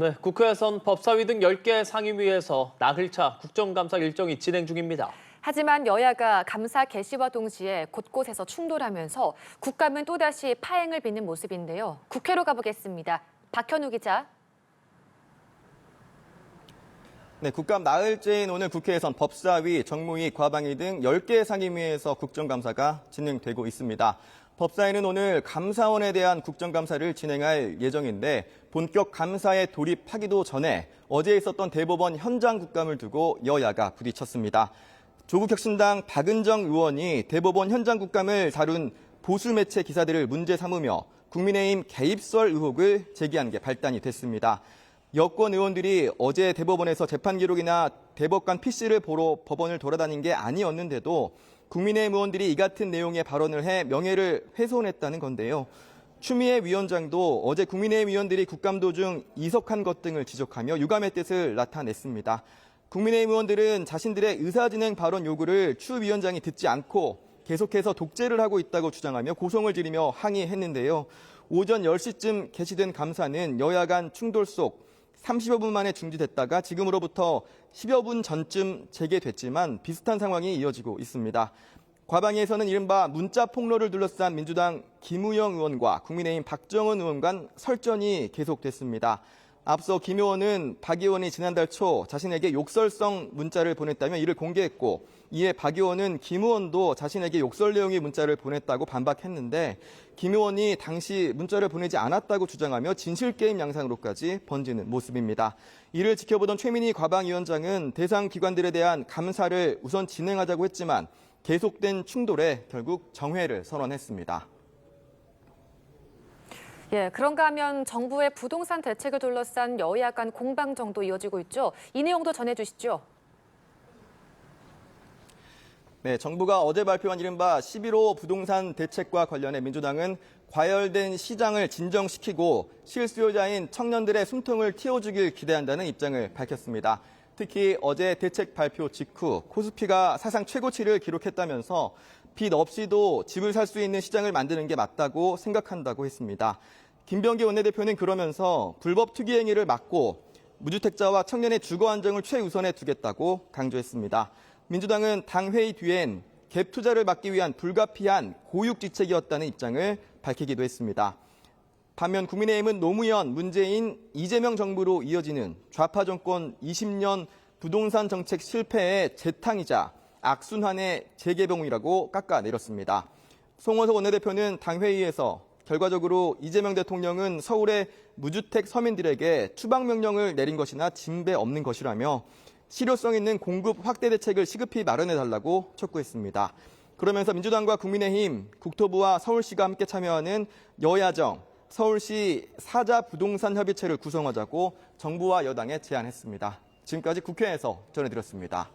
네, 국회에선 법사위 등 10개 상임위에서 나흘차 국정감사 일정이 진행 중입니다. 하지만 여야가 감사 개시와 동시에 곳곳에서 충돌하면서 국감은 또다시 파행을 빚는 모습인데요. 국회로 가보겠습니다. 박현우 기자. 네, 국감 나흘째인 오늘 국회에선 법사위, 정무위, 과방위 등 10개 상임위에서 국정감사가 진행되고 있습니다. 법사위는 오늘 감사원에 대한 국정감사를 진행할 예정인데 본격 감사에 돌입하기도 전에 어제 있었던 대법원 현장 국감을 두고 여야가 부딪혔습니다. 조국혁신당 박은정 의원이 대법원 현장 국감을 다룬 보수 매체 기사들을 문제 삼으며 국민의힘 개입설 의혹을 제기한 게 발단이 됐습니다. 여권 의원들이 어제 대법원에서 재판 기록이나 대법관 PC를 보러 법원을 돌아다닌 게 아니었는데도 국민의힘 의원들이 이 같은 내용의 발언을 해 명예를 훼손했다는 건데요. 추미애 위원장도 어제 국민의힘 의원들이 국감 도중 이석한 것 등을 지적하며 유감의 뜻을 나타냈습니다. 국민의힘 의원들은 자신들의 의사진행 발언 요구를 추 위원장이 듣지 않고 계속해서 독재를 하고 있다고 주장하며 고성을 지르며 항의했는데요. 오전 10시쯤 개시된 감사는 여야 간 충돌 속 30여 분 만에 중지됐다가 지금으로부터 10여 분 전쯤 재개됐지만 비슷한 상황이 이어지고 있습니다. 과방위에서는 이른바 문자 폭로를 둘러싼 민주당 김우영 의원과 국민의힘 박정원 의원 간 설전이 계속됐습니다. 앞서 김 의원은 박 의원이 지난달 초 자신에게 욕설성 문자를 보냈다며 이를 공개했고 이에 박 의원은 김 의원도 자신에게 욕설 내용의 문자를 보냈다고 반박했는데 김 의원이 당시 문자를 보내지 않았다고 주장하며 진실게임 양상으로까지 번지는 모습입니다. 이를 지켜보던 최민희 과방위원장은 대상 기관들에 대한 감사를 우선 진행하자고 했지만 계속된 충돌에 결국 정회를 선언했습니다. 그런가 하면 정부의 부동산 대책을 둘러싼 여야 간 공방정도 이어지고 있죠. 이 내용도 전해주시죠. 네, 정부가 어제 발표한 이른바 11호 부동산 대책과 관련해 민주당은 과열된 시장을 진정시키고 실수요자인 청년들의 숨통을 틔워주길 기대한다는 입장을 밝혔습니다. 특히 어제 대책 발표 직후 코스피가 사상 최고치를 기록했다면서 빚 없이도 집을 살 수 있는 시장을 만드는 게 맞다고 생각한다고 했습니다. 김병기 원내대표는 그러면서 불법 투기 행위를 막고 무주택자와 청년의 주거 안정을 최우선에 두겠다고 강조했습니다. 민주당은 당 회의 뒤엔 갭 투자를 막기 위한 불가피한 고육지책이었다는 입장을 밝히기도 했습니다. 반면 국민의힘은 노무현, 문재인, 이재명 정부로 이어지는 좌파 정권 20년 부동산 정책 실패의 재탕이자 악순환의 재개봉이라고 깎아내렸습니다. 송원석 원내대표는 당 회의에서 결과적으로 이재명 대통령은 서울의 무주택 서민들에게 추방명령을 내린 것이나 진배 없는 것이라며 실효성 있는 공급 확대 대책을 시급히 마련해달라고 촉구했습니다. 그러면서 민주당과 국민의힘, 국토부와 서울시가 함께 참여하는 여야정, 서울시 사자 부동산 협의체를 구성하자고 정부와 여당에 제안했습니다. 지금까지 국회에서 전해드렸습니다.